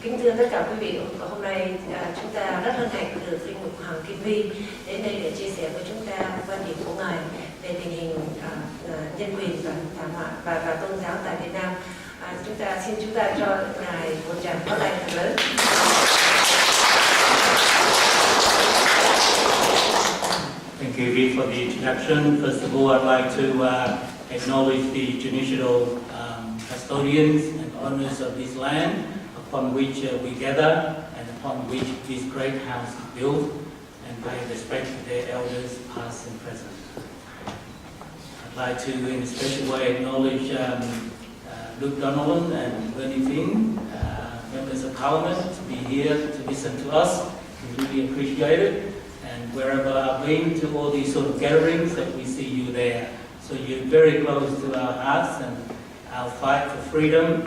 Kính thưa tất cả quý vị, hôm nay chúng ta rất hân hạnh được Linh mục Hoàng Kim Huy đến đây để chia sẻ với chúng ta quan điểm của Ngài về tình hình nhân quyền và tôn giáo tại Việt Nam. Xin chúng ta cho Ngài một tràng pháo tay thật lớn. Thank you, Vic, for the introduction. First of all, I'd like to acknowledge the traditional custodians and owners of this land upon which we gather and upon which this great house is built, and pay respect to their elders, past and present. I'd like to, in a special way, acknowledge Luke Donovan and Bernie Finn, members of Parliament, to be here to listen to us. We really appreciate it. And wherever I've been to all these sort of gatherings, that we see you there. So you're very close to our hearts and our fight for freedom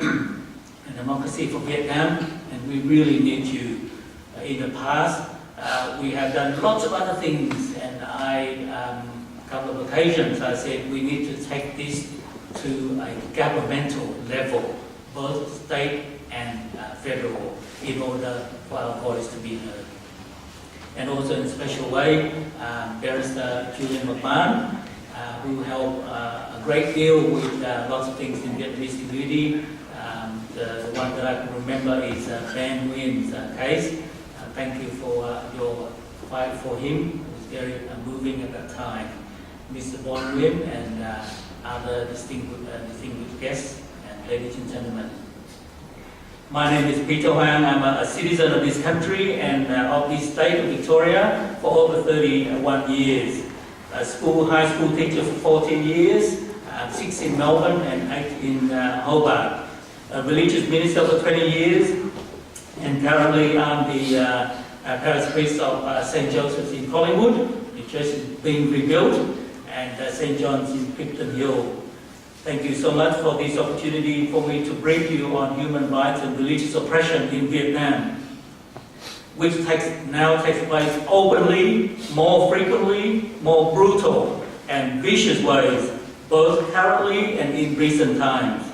and democracy for Vietnam, and we really need you. In the past, we have done lots of other things, and a couple of occasions I said we need to take this to a governmental level, both state and federal, in order for our voice to be heard. And also in a special way, Barrister Julian McMahon, who helped a great deal with lots of things in Vietnamese community. The one that I can remember is Van Nguyen's case. Thank you for your fight for him. It was very moving at that time. Mr. Von Nguyen and other distinguished guests and ladies and gentlemen. My name is Peter Hoàng. I'm a citizen of this country and of this state of Victoria for over 31 years. A high school teacher for 14 years, 6 in Melbourne and 8 in Hobart. A religious minister for 20 years, and currently I'm the parish priest of St. Joseph's in Collingwood. The church is being rebuilt, and St. John's in Picton Hill. Thank you so much for this opportunity for me to brief you on human rights and religious oppression in Vietnam, which now takes place openly, more frequently, more brutal and vicious ways, both currently and in recent times.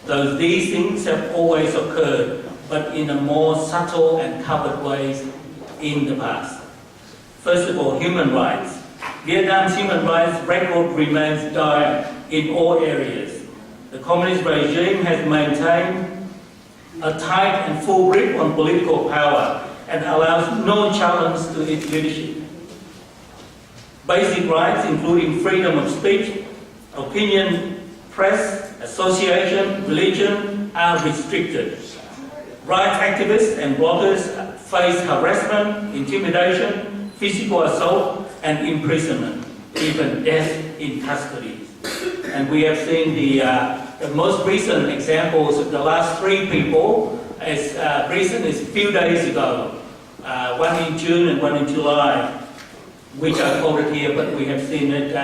Though these things have always occurred, but in a more subtle and covered ways in the past. First of all, human rights. Vietnam's human rights record remains dire in all areas. The communist regime has maintained a tight and full grip on political power and allows no challenge to its leadership. Basic rights, including freedom of speech, opinion, press, association, religion, are restricted. Rights activists and bloggers face harassment, intimidation, physical assault, and imprisonment, even death in custody. And we have seen the most recent examples of the last 3 people as recent as a few days ago, one in June and one in July, which I quoted here, but we have seen it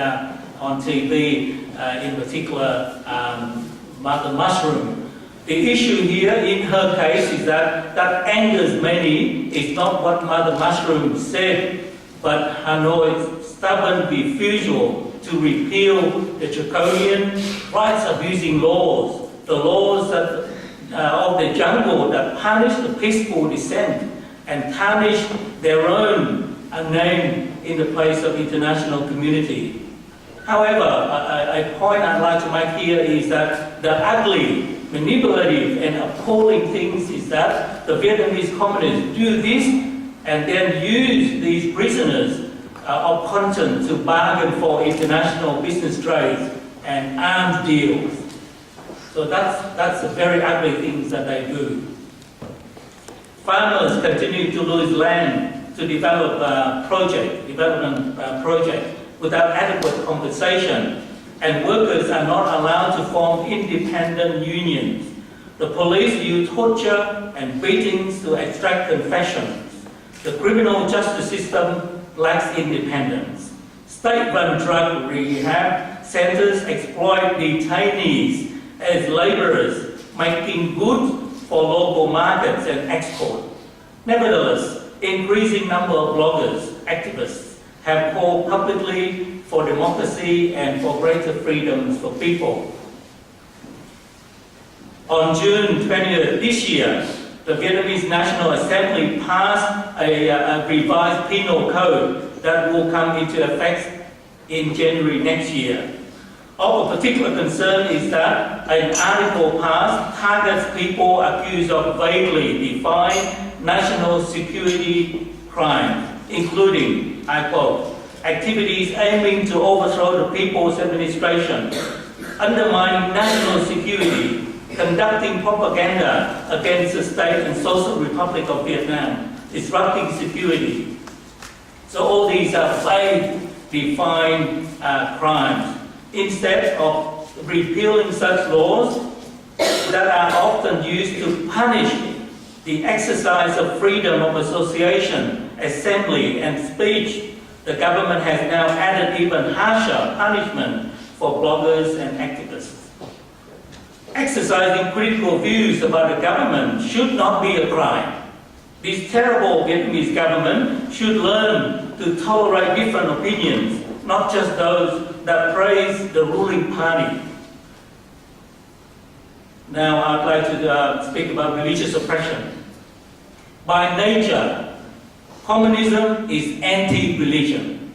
on TV, in particular, Mother Mushroom. The issue here in her case is that angers many is not what Mother Mushroom said, but Hanoi's stubborn refusal to repeal the draconian rights-abusing laws, the laws that, of the jungle that punish the peaceful dissent and tarnish their own name in the place of international community. However, a point I'd like to make here is that the ugly, manipulative and appalling things is that the Vietnamese communists do this and then use these prisoners of conscience to bargain for international business trades and arms deals. So that's the very ugly things that they do. Farmers continue to lose land to develop development projects without adequate compensation, and workers are not allowed to form independent unions. The police use torture and beatings to extract confessions. The criminal justice system lacks independence. State-run drug rehab centers exploit detainees as laborers, making goods for local markets and export. Nevertheless, increasing number of bloggers, activists, have called publicly for democracy and for greater freedoms for people. On June 20th this year, the Vietnamese National Assembly passed a revised penal code that will come into effect in January next year. Of particular concern is that an article passed targets people accused of vaguely defined national security crimes, including, I quote, activities aiming to overthrow the people's administration, undermining national security, conducting propaganda against the state and social republic of Vietnam, disrupting security. So all these are vague, defined crimes. Instead of repealing such laws that are often used to punish the exercise of freedom of association, assembly, and speech, the government has now added even harsher punishment for bloggers and activists. Exercising critical views about the government should not be a crime. This terrible Vietnamese government should learn to tolerate different opinions, not just those that praise the ruling party. Now I'd like to speak about religious oppression. By nature, communism is anti-religion.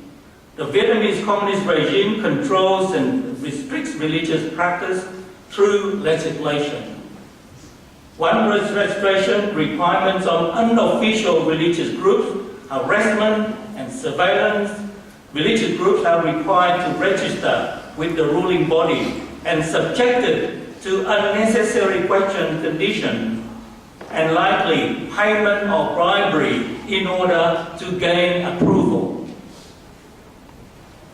The Vietnamese communist regime controls and restricts religious practice through legislation. One registration requirements on unofficial religious groups, harassment and surveillance. Religious groups are required to register with the ruling body and subjected to unnecessary question conditions and likely payment or bribery in order to gain approval.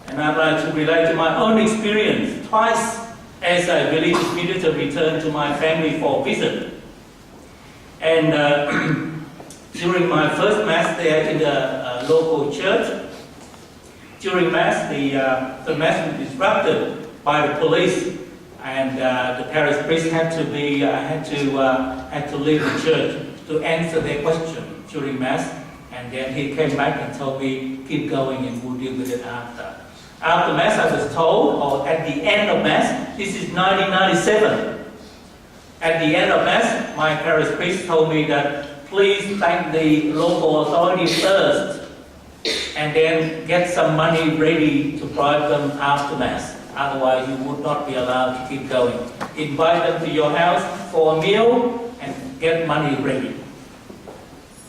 And I'd like to relate to my own experience. Twice as a religious visitor returned to my family for a visit. And during my first Mass there in the local church, during Mass, the Mass was disrupted by the police, and the parish priest had to leave the church to answer their question during Mass, and then he came back and told me, keep going and we'll deal with it after. After Mass, I was told, or at the end of Mass, this is 1997. At the end of Mass, my parish priest told me that please thank the local authorities first, and then get some money ready to bribe them after Mass. Otherwise, you would not be allowed to keep going. Invite them to your house for a meal and get money ready.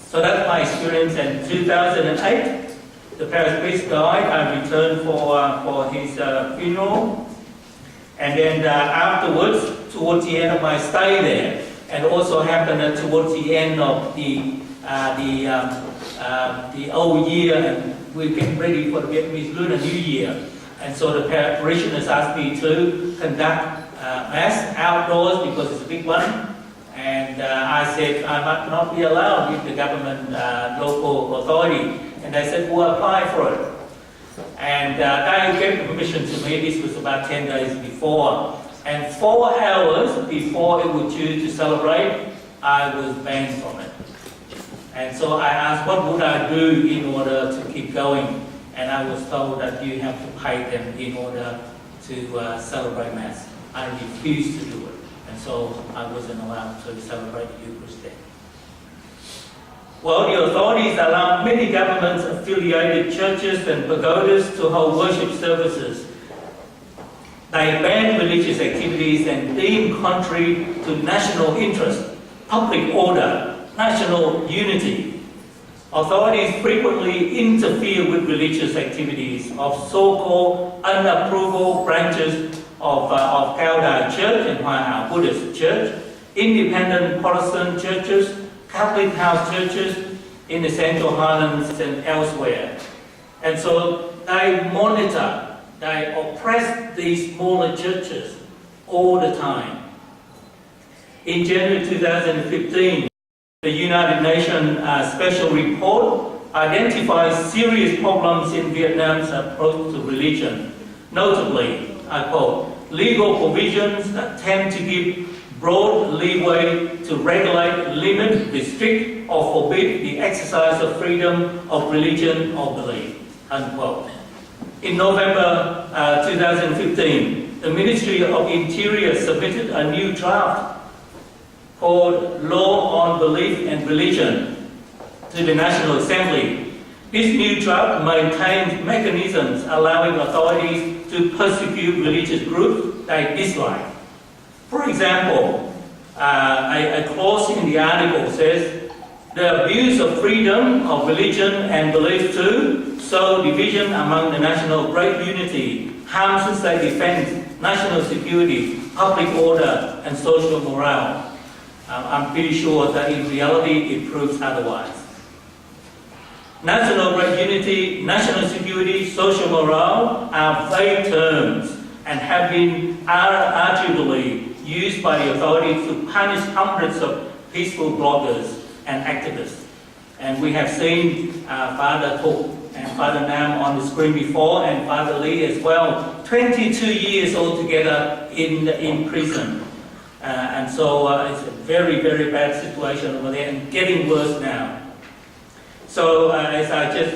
So that's my experience. In 2008, the parish priest died. I returned for his funeral. And then afterwards, towards the end of my stay there, and also happened towards the end of the old year, and we get ready for the Vietnamese Lunar New Year. And so the parishioners asked me to conduct Mass outdoors because it's a big one. And I said I might not be allowed with the government local authority. And they said, we'll apply for it. And they gave permission to me. This was about 10 days before. And 4 hours before it was due to celebrate, I was banned from it. And so I asked, what would I do in order to keep going? And I was told that you have to pay them in order to celebrate Mass. I refused to do it. And so I wasn't allowed to celebrate the Eucharist then. Well, the authorities allowed many government-affiliated churches and pagodas to hold worship services. They banned religious activities and deemed contrary to national interest, public order, national unity. Authorities frequently interfere with religious activities of so-called unapproved branches of Cao Đà Church and Hoa Hảo Buddhist Church, independent Protestant churches, Catholic house churches in the Central Highlands and elsewhere. And so they monitor, they oppress these smaller churches all the time. In January 2015, the United Nations Special Report identifies serious problems in Vietnam's approach to religion. Notably, I quote, legal provisions that tend to give broad leeway to regulate, limit, restrict, or forbid the exercise of freedom of religion or belief, unquote. In November 2015, the Ministry of Interior submitted a new draft called Law on Belief and Religion to the National Assembly. This new draft maintains mechanisms allowing authorities to persecute religious groups they dislike. For example, a clause in the article says, the abuse of freedom of religion and belief to sow division among the national great unity, harms state defense, national security, public order, and social morale. I'm pretty sure that in reality it proves otherwise. National great unity, national security, social morale are vague terms and have been arguably used by the authorities to punish hundreds of peaceful bloggers and activists. And we have seen Father Cuộc and Father Nam on the screen before, and Father Lee as well, 22 years altogether in prison. And so it's a very, very bad situation over there and getting worse now. So as I just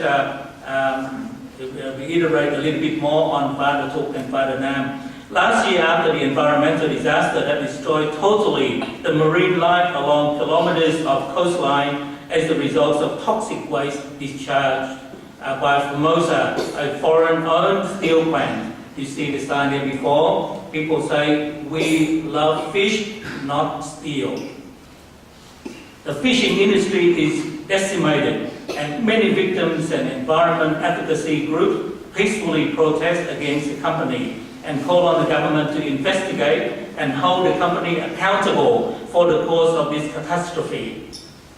reiterate a little bit more on Father Cuộc and Father Nam, last year after the environmental disaster that destroyed totally the marine life along kilometers of coastline as a result of toxic waste discharged by Formosa, a foreign-owned steel plant. You see the sign there before. People say, we love fish, not steel. The fishing industry is decimated, and many victims and environment advocacy groups peacefully protest against the company and call on the government to investigate and hold the company accountable for the cause of this catastrophe.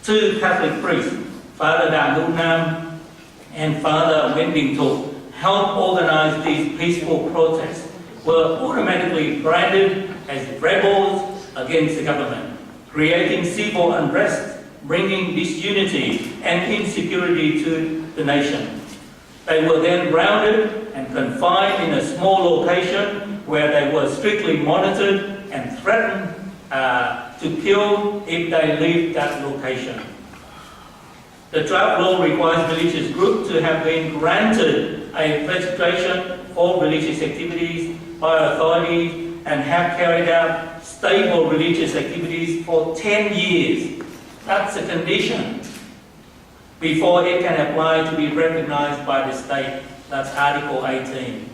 Two Catholic priests, Father Đàm Nam and Father Nguyễn Đình Thục, helped organize these peaceful protests, were automatically branded as rebels against the government, creating civil unrest, bringing disunity and insecurity to the nation. They were then grounded and confined in a small location where they were strictly monitored and threatened to kill if they leave that location. The draft law requires religious groups to have been granted a registration for religious activities by authorities and have carried out stable religious activities for 10 years. That's a condition before it can apply to be recognized by the state. That's Article 18.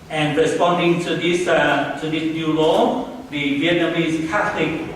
And responding to this new law, the Vietnamese Catholic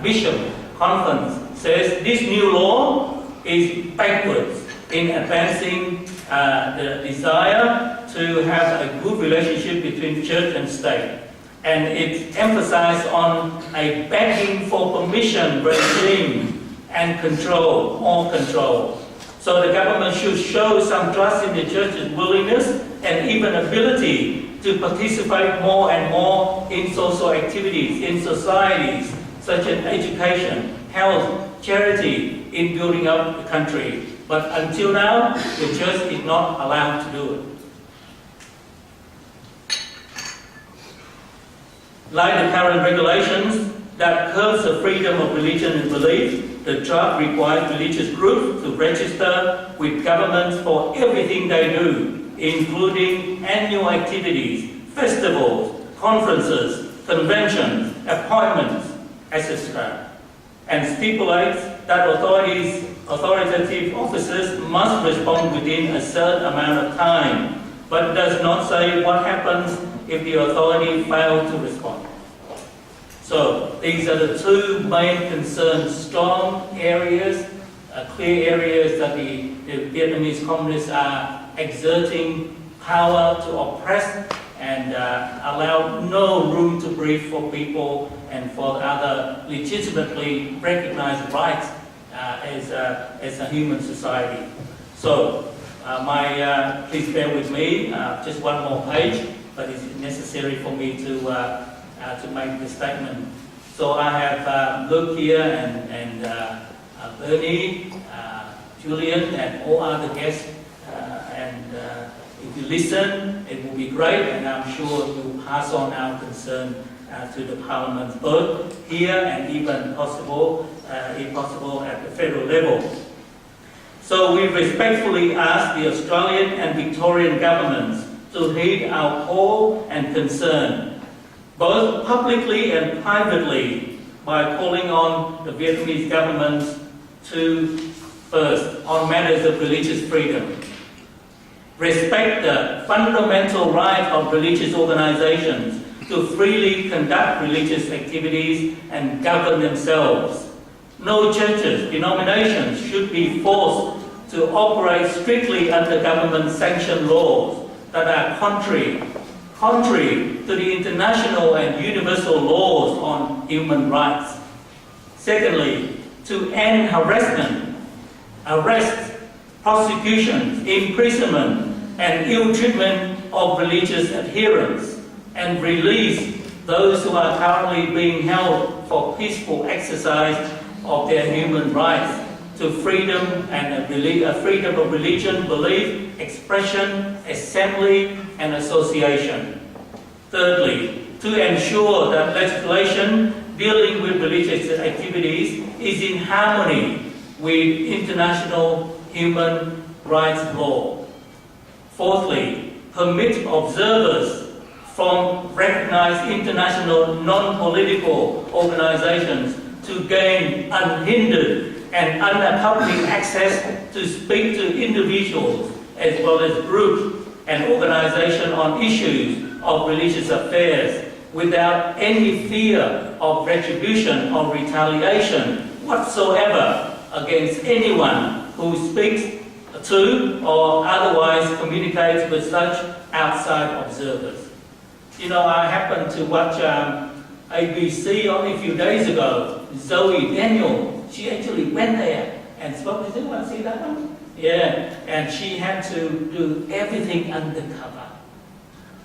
Bishop Conference says this new law is backwards in advancing the desire to have a good relationship between church and state. And it emphasized on a begging for permission regime and control, more control. So the government should show some trust in the church's willingness and even ability to participate more and more in social activities, in societies, such as education, health, charity, in building up the country. But until now, the church is not allowed to do it. Like the current regulations that curbs the freedom of religion and belief, the draft requires religious groups to register with governments for everything they do, including annual activities, festivals, conferences, conventions, appointments, etc. And stipulates that authoritative officers must respond within a certain amount of time, but does not say what happens if the authority fails to respond. So these are the two main concerns, strong areas, clear areas that the Vietnamese communists are exerting power to oppress and allow no room to breathe for people and for other legitimately recognized rights as a human society. So please bear with me, just one more page, but it's necessary for me to make the statement. So I have Luke here and Bernie, Julian, and all other guests. If you listen, it will be great, and I'm sure you'll pass on our concern to the Parliament, both here and even possible, if possible, at the federal level. So we respectfully ask the Australian and Victorian governments to heed our call and concern. both publicly and privately, by calling on the Vietnamese government to, first, on matters of religious freedom, respect the fundamental right of religious organizations to freely conduct religious activities and govern themselves. No churches, denominations should be forced to operate strictly under government-sanctioned laws that are contrary to the international and universal laws on human rights. Secondly, to end harassment, arrests, prosecutions, imprisonment, and ill treatment of religious adherents, and release those who are currently being held for peaceful exercise of their human rights to freedom and freedom of religion, belief, expression, assembly, and association. Thirdly, to ensure that legislation dealing with religious activities is in harmony with international human rights law. Fourthly, permit observers from recognized international non-political organizations to gain unhindered and unaccompanied access to speak to individuals as well as groups and organizations on issues of religious affairs without any fear of retribution or retaliation whatsoever against anyone who speaks to or otherwise communicates with such outside observers. You know, I happened to watch ABC only a few days ago. Zoe Daniel, she actually went there and spoke. Does anyone see that one? Yeah, and she had to do everything undercover.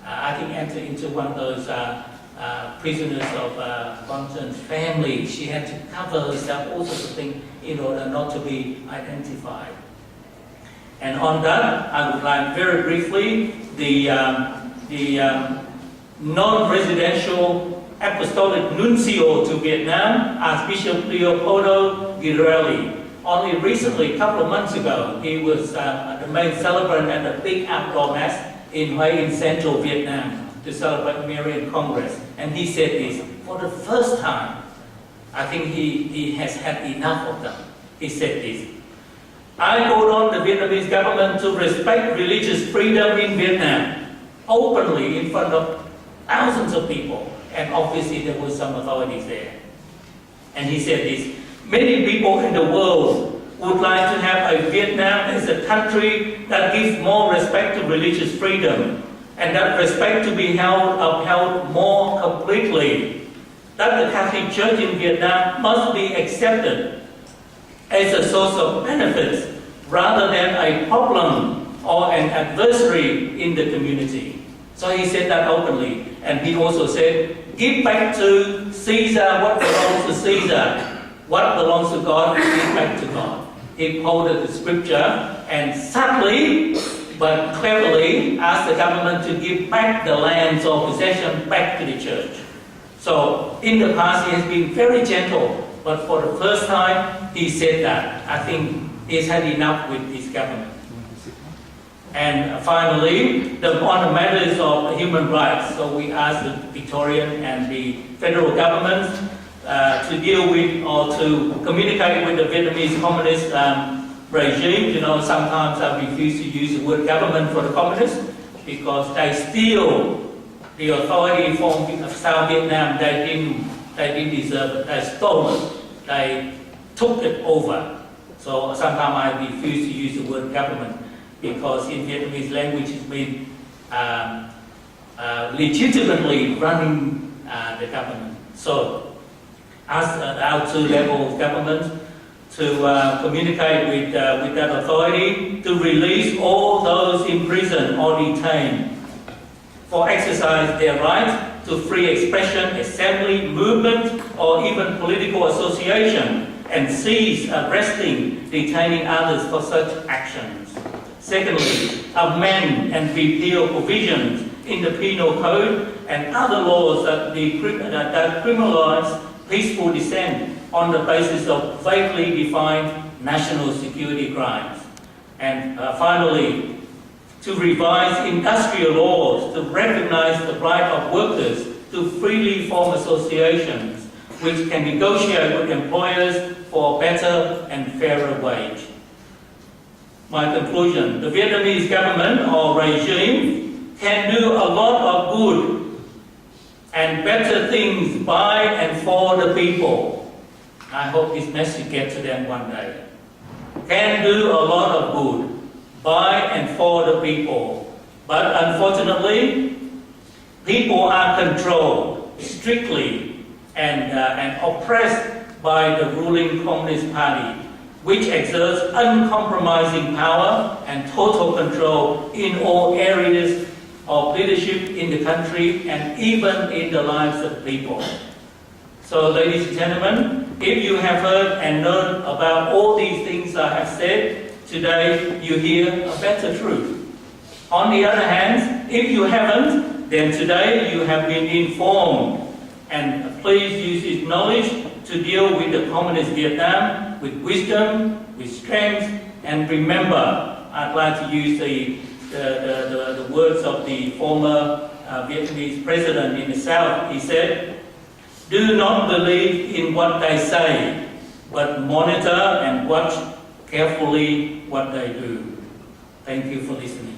I think enter into one of those prisoners of conscience family. She had to cover herself, all sorts of things, in order not to be identified. And on that, I would like very briefly the non-residential Apostolic Nuncio to Vietnam, Archbishop Leopoldo Girelli. Only recently, a couple of months ago, he was the main celebrant at a big outdoor mass in Hue in central Vietnam to celebrate Marian Congress. And he said this, for the first time, I think he has had enough of them. He said this, I called on the Vietnamese government to respect religious freedom in Vietnam, openly in front of thousands of people. And obviously there were some authorities there. And he said this, many people in the world would like to have a Vietnam as a country that gives more respect to religious freedom, and that respect to be upheld more completely. That the Catholic Church in Vietnam must be accepted as a source of benefits rather than a problem or an adversary in the community. So he said that openly. And he also said, give back to Caesar what belongs to Caesar. What belongs to God, give back to God. He quoted the scripture and subtly but cleverly asked the government to give back the lands or possession back to the church. So in the past he has been very gentle, but for the first time he said that. I think he's had enough with his government. And finally, on the matters of human rights, so we asked the Victorian and the federal governments to deal with or to communicate with the Vietnamese communist regime. You know, sometimes I refuse to use the word government for the communists because they steal the authority from South Vietnam. They didn't deserve it. They stole it. They took it over. So sometimes I refuse to use the word government, because in Vietnamese language it means legitimately running the government. So ask our two levels of government to communicate with that authority to release all those in prison or detained for exercise their right to free expression, assembly, movement, or even political association, and cease arresting, detaining others for such actions. Secondly, amend and repeal provisions in the penal code and other laws that criminalize peaceful dissent on the basis of vaguely defined national security crimes. And finally, to revise industrial laws to recognize the right of workers to freely form associations which can negotiate with employers for a better and fairer wage. My conclusion, the Vietnamese government or regime can do a lot of good and better things by and for the people. I hope this message gets to them one day. Can do a lot of good by and for the people. But unfortunately, people are controlled strictly and oppressed by the ruling Communist Party, which exerts uncompromising power and total control in all areas of leadership in the country and even in the lives of people. So, ladies and gentlemen, if you have heard and known about all these things I have said, today you hear a better truth. On the other hand, if you haven't, then today you have been informed. And please use this knowledge to deal with the communist Vietnam with wisdom, with strength, and remember, I'd like to use the words of the former Vietnamese president in the South. He said, "Do not believe in what they say, but monitor and watch carefully what they do." Thank you for listening.